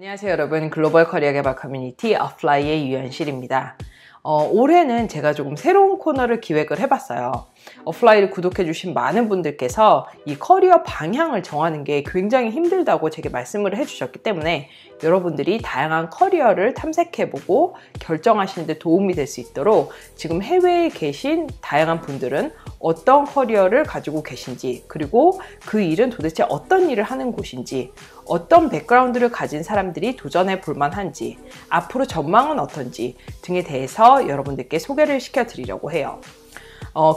안녕하세요 여러분, 글로벌 커리어 개발 커뮤니티 어플라이의 유현실입니다. 올해는 제가 조금 새로운 코너를 기획을 해봤어요. 어플라이를 구독해주신 많은 분들께서 이 커리어 방향을 정하는 게 굉장히 힘들다고 제게 말씀을 해주셨기 때문에 여러분들이 다양한 커리어를 탐색해보고 결정하시는 데 도움이 될 수 있도록 지금 해외에 계신 다양한 분들은 어떤 커리어를 가지고 계신지, 그리고 그 일은 도대체 어떤 일을 하는 곳인지, 어떤 백그라운드를 가진 사람들이 도전해 볼 만한지, 앞으로 전망은 어떤지 등에 대해서 여러분들께 소개를 시켜드리려고 해요.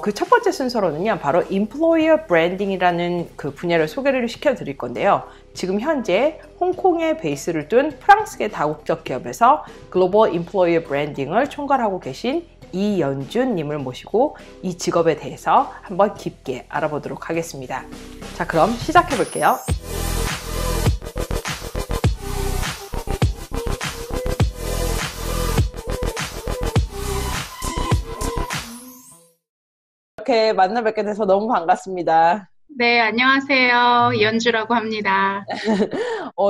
그 첫 번째 순서로는요, 바로 Employer Branding이라는 그 분야를 소개를 시켜드릴 건데요. 지금 현재 홍콩에 베이스를 둔 프랑스계 다국적 기업에서 글로벌 Employer Branding을 총괄하고 계신 이연준 님을 모시고 이 직업에 대해서 한번 깊게 알아보도록 하겠습니다. 자, 그럼 시작해 볼게요. 이렇게 만나 뵙게 돼서 너무 반갑습니다. 네, 안녕하세요. 이연주라고 합니다.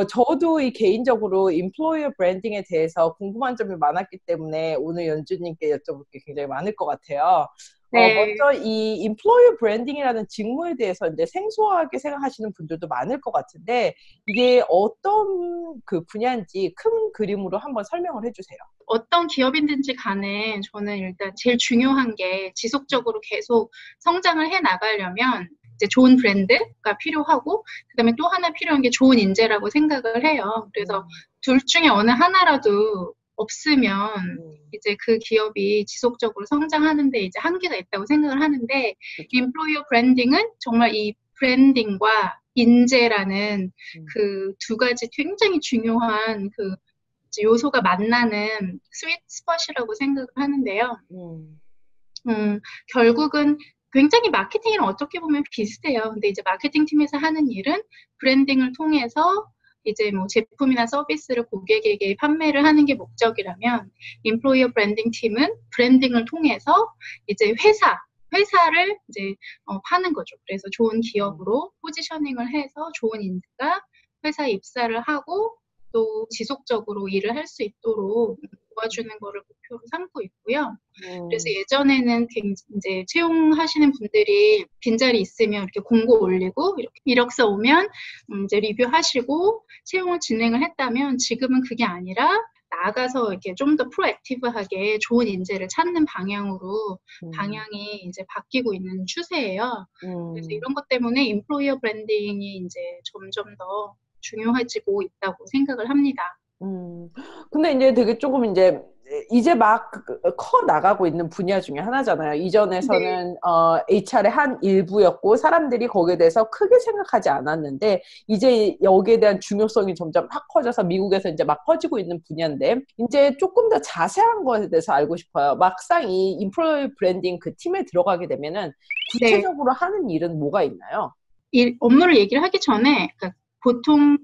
저도 개인적으로 인플로이어 브랜딩에 대해서 궁금한 점이 많았기 때문에 오늘 연주님께 여쭤볼 게 굉장히 많을 것 같아요. 네, 먼저 이 인플로이어 브랜딩이라는 직무에 대해서 이제 생소하게 생각하시는 분들도 많을 것 같은데, 이게 어떤 그 분야인지 큰 그림으로 한번 설명을 해주세요. 어떤 기업이든지 간에 저는 일단 제일 중요한 게 지속적으로 계속 성장을 해 나가려면 이제 좋은 브랜드가 필요하고, 그다음에 또 하나 필요한 게 좋은 인재라고 생각을 해요. 그래서 둘 중에 어느 하나라도 없으면 이제 그 기업이 지속적으로 성장하는데 이제 한계가 있다고 생각을 하는데, 그렇죠. 인플로이어 브랜딩은 정말 이 브랜딩과 인재라는 그 두 가지 굉장히 중요한 그 요소가 만나는 스윗 스팟이라고 생각을 하는데요. 결국은 굉장히 마케팅이랑 어떻게 보면 비슷해요. 근데 이제 마케팅 팀에서 하는 일은 브랜딩을 통해서 이제 뭐 제품이나 서비스를 고객에게 판매를 하는 게 목적이라면, 인플로이어 브랜딩 팀은 브랜딩을 통해서 이제 회사를 이제 파는 거죠. 그래서 좋은 기업으로 포지셔닝을 해서 좋은 인재가 회사에 입사를 하고 또 지속적으로 일을 할 수 있도록 도와주는 거를 목표로 삼고 있고요. 그래서 예전에는 이제 채용하시는 분들이 빈자리 있으면 이렇게 공고 올리고 이렇게 이력서 오면 이제 리뷰하시고 채용을 진행을 했다면, 지금은 그게 아니라 나가서 이렇게 좀 더 프로액티브하게 좋은 인재를 찾는 방향으로 방향이 이제 바뀌고 있는 추세예요. 그래서 이런 것 때문에 인플로이어 브랜딩이 이제 점점 더 중요해지고 있다고 생각을 합니다. 근데 이제 되게 조금 이제 막 커 나가고 있는 분야 중에 하나잖아요. 네. 이전에서는 HR의 한 일부였고 사람들이 거기에 대해서 크게 생각하지 않았는데, 이제 여기에 대한 중요성이 점점 확 커져서 미국에서 이제 막 퍼지고 있는 분야인데, 이제 조금 더 자세한 것에 대해서 알고 싶어요. 막상 이 인플로이 브랜딩 그 팀에 들어가게 되면은 네. 구체적으로 하는 일은 뭐가 있나요? 업무를 얘기를 하기 전에, 그러니까 보통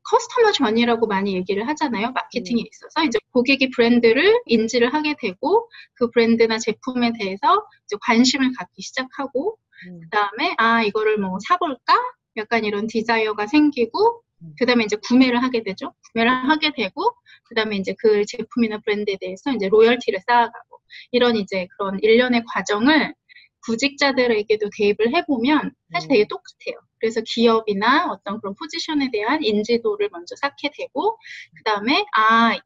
커스터머 전이라고 많이 얘기를 하잖아요. 마케팅에 있어서 이제 고객이 브랜드를 인지를 하게 되고 그 브랜드나 제품에 대해서 이제 관심을 갖기 시작하고, 그다음에 이거를 뭐 사볼까? 약간 이런 디자이어가 생기고, 그다음에 이제 구매를 하게 되죠. 구매를 하게 되고, 그다음에 이제 그 제품이나 브랜드에 대해서 이제 로열티를 쌓아가고, 이런 이제 그런 일련의 과정을 구직자들에게도 대입을 해보면 사실 되게 똑같아요. 그래서 기업이나 어떤 그런 포지션에 대한 인지도를 먼저 쌓게 되고, 그 다음에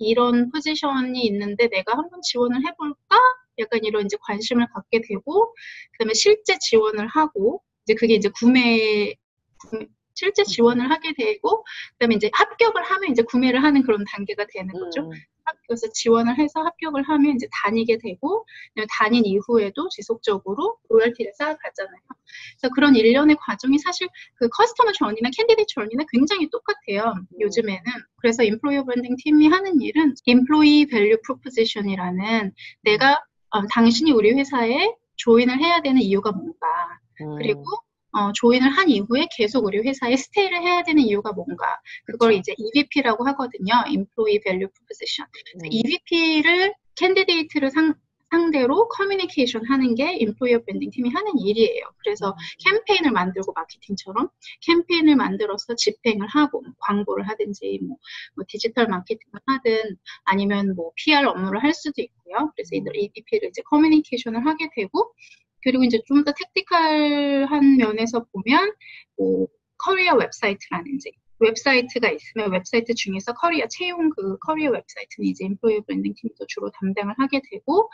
이런 포지션이 있는데 내가 한번 지원을 해볼까? 약간 이런 이제 관심을 갖게 되고, 그 다음에 실제 지원을 하고, 이제 그게 이제 실제 지원을 하게 되고, 그다음에 이제 합격을 하면 이제 구매를 하는 그런 단계가 되는 거죠. 그래서 지원을 해서 합격을 하면 이제 다니게 되고, 다닌 이후에도 지속적으로 로열티를 쌓아가잖아요. 그래서 그런 일련의 과정이 사실 그 커스터머 전이나 캔디데이트 전이나 굉장히 똑같아요. 요즘에는. 그래서 인플로이어 브랜딩 팀이 하는 일은 인플로이 밸류 프로포지션이라는, 내가 당신이 우리 회사에 조인을 해야 되는 이유가 뭔가, 그리고 조인을 한 이후에 계속 우리 회사에 스테이를 해야 되는 이유가 뭔가, 그걸 이제 EVP라고 하거든요. Employee Value Proposition. EVP를 캔디데이트를 상대로 커뮤니케이션 하는 게 인플로이어 브랜딩 팀이 하는 일이에요. 그래서 캠페인을 만들고 마케팅처럼 캠페인을 만들어서 집행을 하고 광고를 하든지 뭐 디지털 마케팅을 하든 아니면 뭐 PR 업무를 할 수도 있고요. 그래서 EDP를 이제 커뮤니케이션을 하게 되고 그리고 이제 좀 더 택티컬한 면에서 보면 뭐 커리어 웹사이트라든지 웹사이트가 있으면 웹사이트 중에서 채용 그 커리어 웹사이트는 이제 인플로이어 브랜딩 팀에서 주로 담당을 하게 되고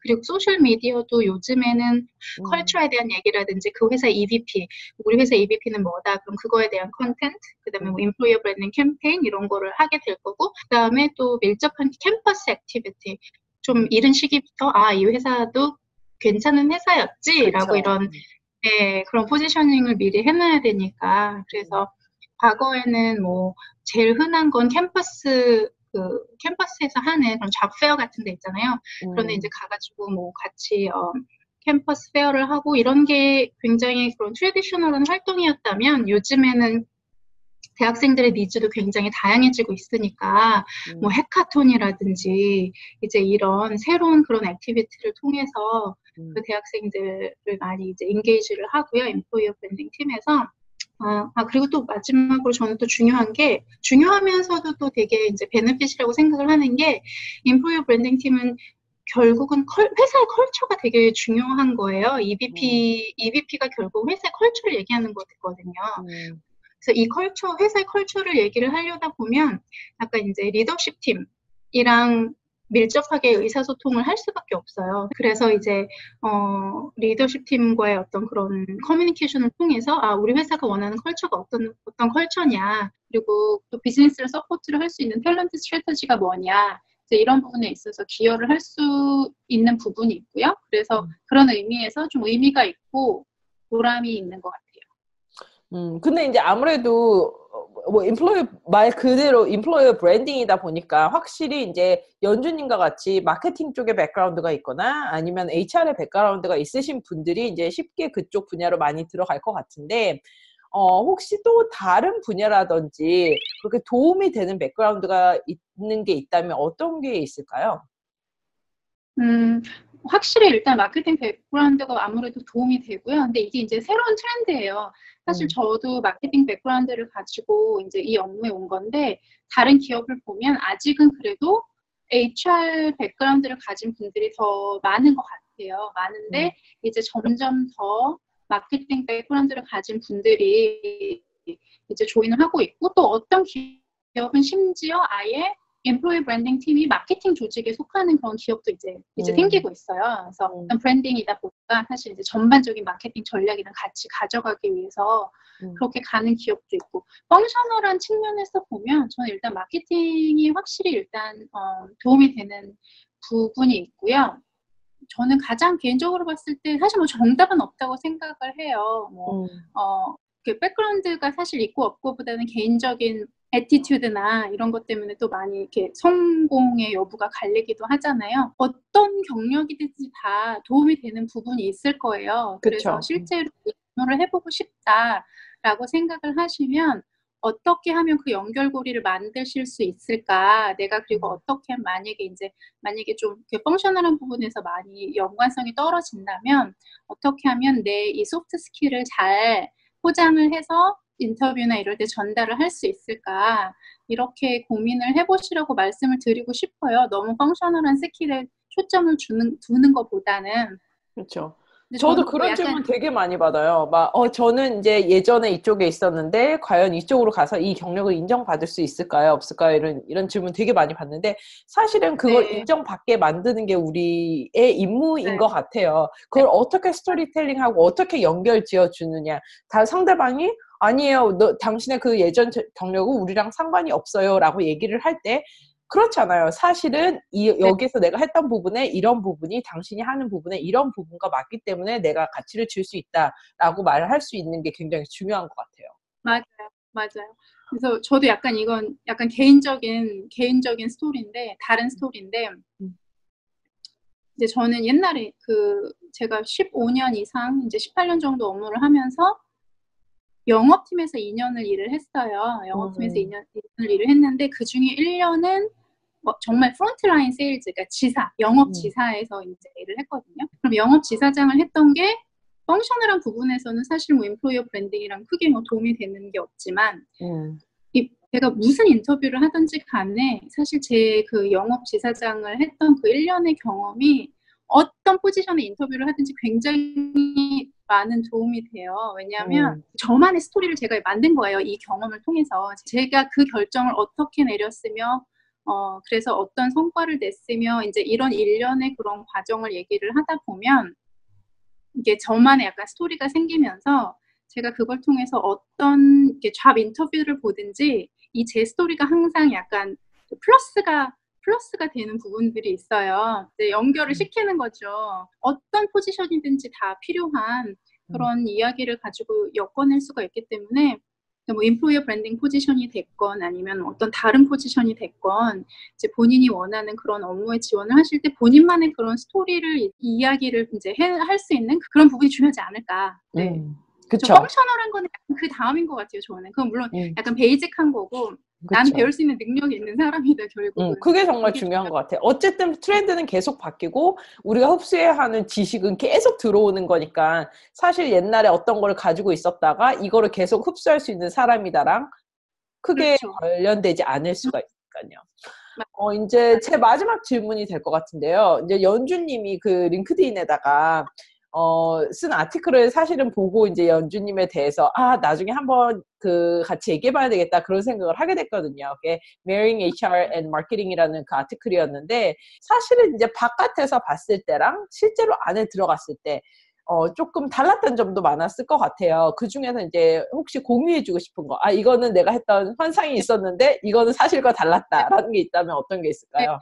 그리고 소셜 미디어도 요즘에는 컬처에 대한 얘기라든지 그 회사 EVP, 우리 회사 EVP는 뭐다 그럼 그거에 대한 컨텐트, 그다음에 뭐 인플로이어 브랜딩 캠페인 이런 거를 하게 될 거고 그다음에 또 밀접한 캠퍼스 액티비티 좀 이른 시기부터 이 회사도 괜찮은 회사였지라고 그쵸. 이런 그런 포지셔닝을 미리 해놔야 되니까 그래서 과거에는 뭐 제일 흔한 건 캠퍼스에서 하는 그런 잡 페어 같은 데 있잖아요. 그런데 이제 가가지고 뭐 같이 캠퍼스 페어를 하고 이런 게 굉장히 그런 트레디셔널한 활동이었다면 요즘에는 대학생들의 니즈도 굉장히 다양해지고 있으니까 뭐 해카톤이라든지 이제 이런 새로운 그런 액티비티를 통해서 그 대학생들을 많이 이제 인게이지를 하고요. 인플로이어 브랜딩 팀에서 그리고 또 마지막으로 저는 또 중요하면서도 또 되게 이제 베네핏이라고 생각을 하는 게, 인플로이어 브랜딩 팀은 결국은 회사의 컬처가 되게 중요한 거예요. EVP가 결국 회사의 컬처를 얘기하는 거거든요. 그래서 이 회사의 컬처를 얘기를 하려다 보면, 약간 이제 리더십 팀이랑 밀접하게 의사소통을 할 수밖에 없어요. 그래서 이제 리더십 팀과의 어떤 그런 커뮤니케이션을 통해서 우리 회사가 원하는 컬처가 어떤 컬처냐, 그리고 또 비즈니스를 서포트를 할 수 있는 탤런트 스트래터지가 뭐냐, 이런 부분에 있어서 기여를 할 수 있는 부분이 있고요. 그래서 그런 의미에서 좀 의미가 있고 보람이 있는 것 같아요. 근데 이제 아무래도 뭐 말 그대로 인플로이어 브랜딩이다 보니까 확실히 이제 연주님과 같이 마케팅 쪽에 백그라운드가 있거나 아니면 HR의 백그라운드가 있으신 분들이 이제 쉽게 그쪽 분야로 많이 들어갈 것 같은데, 혹시 또 다른 분야라든지 그렇게 도움이 되는 백그라운드가 있는 게 있다면 어떤 게 있을까요? 확실히 일단 마케팅 백그라운드가 아무래도 도움이 되고요. 근데 이게 이제 새로운 트렌드예요. 사실 저도 마케팅 백그라운드를 가지고 이제 이 업무에 온 건데, 다른 기업을 보면 아직은 그래도 HR 백그라운드를 가진 분들이 더 많은 것 같아요. 많은데 이제 점점 더 마케팅 백그라운드를 가진 분들이 이제 조인을 하고 있고, 또 어떤 기업은 심지어 아예 인플로이 브랜딩 팀이 마케팅 조직에 속하는 그런 기업도 이제 생기고 있어요. 그래서 브랜딩이다 보니까 사실 이제 전반적인 마케팅 전략이랑 같이 가져가기 위해서 그렇게 가는 기업도 있고, 펑셔널한 측면에서 보면 저는 일단 마케팅이 확실히 일단 도움이 되는 부분이 있고요. 저는 가장 개인적으로 봤을 때 사실 뭐 정답은 없다고 생각을 해요. 그 백그라운드가 사실 있고 없고보다는 개인적인 애티튜드나 이런 것 때문에 또 많이 이렇게 성공의 여부가 갈리기도 하잖아요. 어떤 경력이든지 다 도움이 되는 부분이 있을 거예요. 그래서 실제로 업무를 해보고 싶다라고 생각을 하시면 어떻게 하면 그 연결고리를 만드실 수 있을까? 내가 그리고 어떻게 만약에 좀 펑셔널한 부분에서 많이 연관성이 떨어진다면 어떻게 하면 내 이 소프트 스킬을 잘 포장을 해서 인터뷰나 이럴 때 전달을 할 수 있을까? 이렇게 고민을 해보시라고 말씀을 드리고 싶어요. 너무 펑셔널한 스킬에 초점을 두는 것보다는. 그렇죠. 저도 그런 질문 되게 많이 받아요. 저는 이제 예전에 이쪽에 있었는데, 과연 이쪽으로 가서 이 경력을 인정받을 수 있을까요? 없을까요? 이런 질문 되게 많이 받는데, 사실은 그걸 인정받게 만드는 게 우리의 임무인 것 같아요. 그걸 어떻게 스토리텔링하고 어떻게 연결 지어주느냐. 상대방이 아니에요. 당신의 그 예전 경력은 우리랑 상관이 없어요. 라고 얘기를 할 때, 그렇잖아요. 사실은 여기서 내가 했던 부분에 이런 부분이 당신이 하는 부분에 이런 부분과 맞기 때문에 내가 가치를 줄 수 있다라고 말을 할 수 있는 게 굉장히 중요한 것 같아요. 맞아요. 그래서 저도 이건 약간 개인적인 스토리인데, 다른 스토리인데, 이제 저는 옛날에 제가 15년 이상, 이제 18년 정도 업무를 하면서 영업팀에서 2년을 일을 했어요. 영업팀에서 2년을 일을 했는데, 그 중에 1년은 정말 프론트라인 세일즈, 그러니까 지사, 영업 지사에서 이제 일을 했거든요. 그럼 영업 지사장을 했던 게 펑셔널한 부분에서는 사실 뭐 인플로이어 브랜딩이랑 크게 뭐 도움이 되는 게 없지만 제가 무슨 인터뷰를 하든지 간에 사실 제 그 영업 지사장을 했던 그 1년의 경험이 어떤 포지션의 인터뷰를 하든지 굉장히 많은 도움이 돼요. 왜냐하면 저만의 스토리를 제가 만든 거예요. 이 경험을 통해서. 제가 그 결정을 어떻게 내렸으며 그래서 어떤 성과를 냈으며 이제 이런 일련의 그런 과정을 얘기를 하다 보면 이게 저만의 약간 스토리가 생기면서 제가 그걸 통해서 어떤 이렇게 잡 인터뷰를 보든지 이 제 스토리가 항상 약간 플러스가 되는 부분들이 있어요. 이제 연결을 시키는 거죠. 어떤 포지션이든지 다 필요한 그런 이야기를 가지고 엮어낼 수가 있기 때문에 뭐 인플로이어 브랜딩 포지션이 됐건 아니면 어떤 다른 포지션이 됐건 이제 본인이 원하는 그런 업무에 지원을 하실 때 본인만의 그런 스토리를 이야기를 이제 할 수 있는 그런 부분이 중요하지 않을까. 네. 그쵸. 펑셔널한 거는 그 다음인 것 같아요, 저는. 그건 물론 약간 베이직한 거고, 난 배울 수 있는 능력이 있는 사람이다, 결국은. 그게 정말 중요한 것 같아요. 어쨌든 트렌드는 계속 바뀌고, 우리가 흡수해야 하는 지식은 계속 들어오는 거니까, 사실 옛날에 어떤 거를 가지고 있었다가, 이거를 계속 흡수할 수 있는 사람이다랑 크게 그렇죠. 관련되지 않을 수가 있으니까요. 이제 제 마지막 질문이 될 것 같은데요. 이제 연주님이 그 링크드인에다가 쓴 아티클을 사실은 보고 이제 연주님에 대해서 나중에 한번 같이 얘기해봐야 되겠다 그런 생각을 하게 됐거든요. 그게 Marrying HR and Marketing이라는 그 아티클이었는데 사실은 이제 바깥에서 봤을 때랑 실제로 안에 들어갔을 때 조금 달랐던 점도 많았을 것 같아요. 그 중에서 이제 혹시 공유해주고 싶은 거, 이거는 내가 했던 환상이 있었는데 이거는 사실과 달랐다라는 게 있다면 어떤 게 있을까요?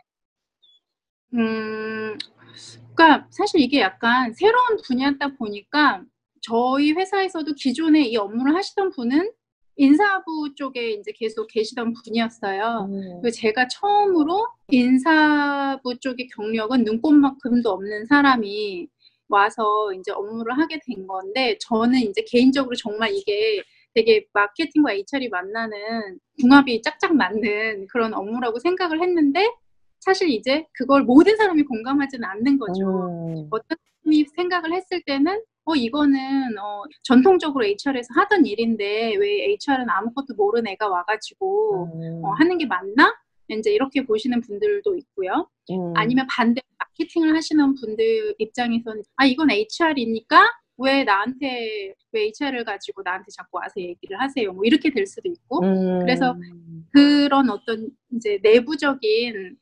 그러니까 사실 이게 약간 새로운 분야다 보니까 저희 회사에서도 기존에 이 업무를 하시던 분은 인사부 쪽에 이제 계속 계시던 분이었어요. 그리고 제가 처음으로 인사부 쪽의 경력은 눈꼽만큼도 없는 사람이 와서 이제 업무를 하게 된 건데 저는 이제 개인적으로 정말 이게 되게 마케팅과 HR이 만나는 궁합이 짝짝 맞는 그런 업무라고 생각을 했는데 사실 이제 그걸 모든 사람이 공감하지는 않는 거죠. 어떤 사람이 생각을 했을 때는 이거는 전통적으로 HR에서 하던 일인데 왜 HR은 아무것도 모르는 애가 와가지고 하는 게 맞나? 이제 이렇게 보시는 분들도 있고요. 아니면 반대로 마케팅을 하시는 분들 입장에서는 이건 HR이니까 왜 HR을 가지고 나한테 자꾸 와서 얘기를 하세요. 뭐 이렇게 될 수도 있고. 그래서 그런 어떤 이제 내부적인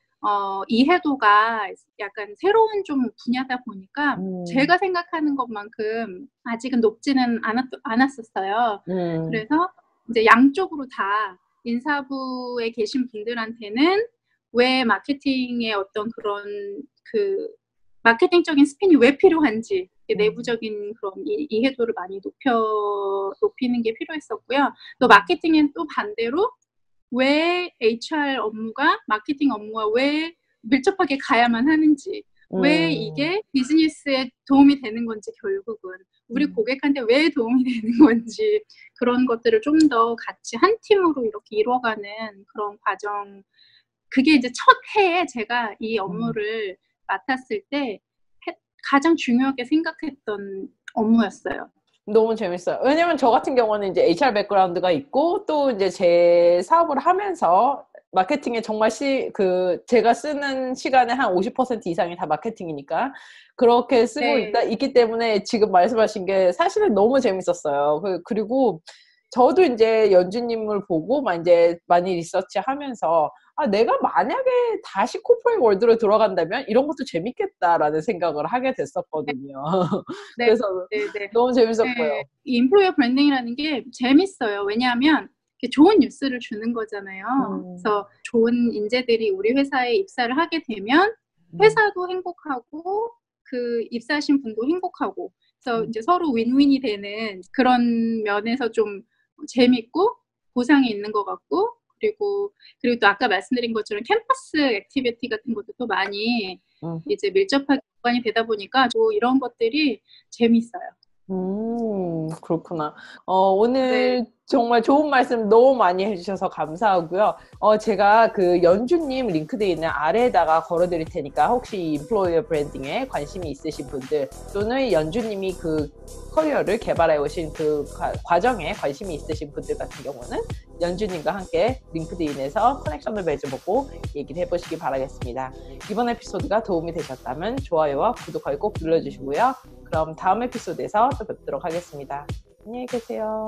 이해도가 약간 새로운 좀 분야다 보니까 제가 생각하는 것만큼 아직은 높지는 않았었어요. 그래서 이제 양쪽으로 다 인사부에 계신 분들한테는 왜 마케팅의 어떤 그런 그 마케팅적인 스핀이 왜 필요한지 내부적인 그런 이해도를 많이 높이는 게 필요했었고요. 또 마케팅은 또 반대로 왜 HR 업무가 마케팅 업무와 왜 밀접하게 가야만 하는지, 왜 이게 비즈니스에 도움이 되는 건지 결국은 우리 고객한테 왜 도움이 되는 건지 그런 것들을 좀 더 같이 한 팀으로 이렇게 이루어가는 그런 과정. 그게 이제 첫 해에 제가 이 업무를 맡았을 때 가장 중요하게 생각했던 업무였어요. 너무 재밌어요. 왜냐면 저 같은 경우는 이제 HR 백그라운드가 있고 또 이제 제 사업을 하면서 마케팅에 정말 제가 쓰는 시간의 한 50% 이상이 다 마케팅이니까 그렇게 쓰고 있기 때문에 지금 말씀하신 게 사실은 너무 재밌었어요. 그리고 저도 이제 연주님을 보고 이제 많이 리서치 하면서 내가 만약에 다시 코퍼레이트 월드로 들어간다면 이런 것도 재밌겠다라는 생각을 하게 됐었거든요. 그래서 너무 재밌었고요. 이 인플로이어 브랜딩이라는 게 재밌어요. 왜냐하면 좋은 뉴스를 주는 거잖아요. 그래서 좋은 인재들이 우리 회사에 입사를 하게 되면 회사도 행복하고 그 입사하신 분도 행복하고 그래서 이제 서로 윈윈이 되는 그런 면에서 좀 재밌고 보상이 있는 것 같고 그리고 또 아까 말씀드린 것처럼 캠퍼스 액티비티 같은 것도 또 많이 이제 밀접하게 연관이 되다 보니까 이런 것들이 재밌어요. 그렇구나. 네. 오늘 정말 좋은 말씀 너무 많이 해주셔서 감사하고요. 제가 그 연주님 링크드인을 아래에다가 걸어드릴 테니까 혹시 인플로이어 브랜딩에 관심이 있으신 분들 또는 연주님이 그 커리어를 개발해 오신 그 과정에 관심이 있으신 분들 같은 경우는 연주님과 함께 링크드인에서 커넥션을 맺어보고 얘기를 해보시기 바라겠습니다. 이번 에피소드가 도움이 되셨다면 좋아요와 구독하기 꼭 눌러주시고요. 그럼 다음 에피소드에서 또 뵙도록 하겠습니다. 안녕히 계세요.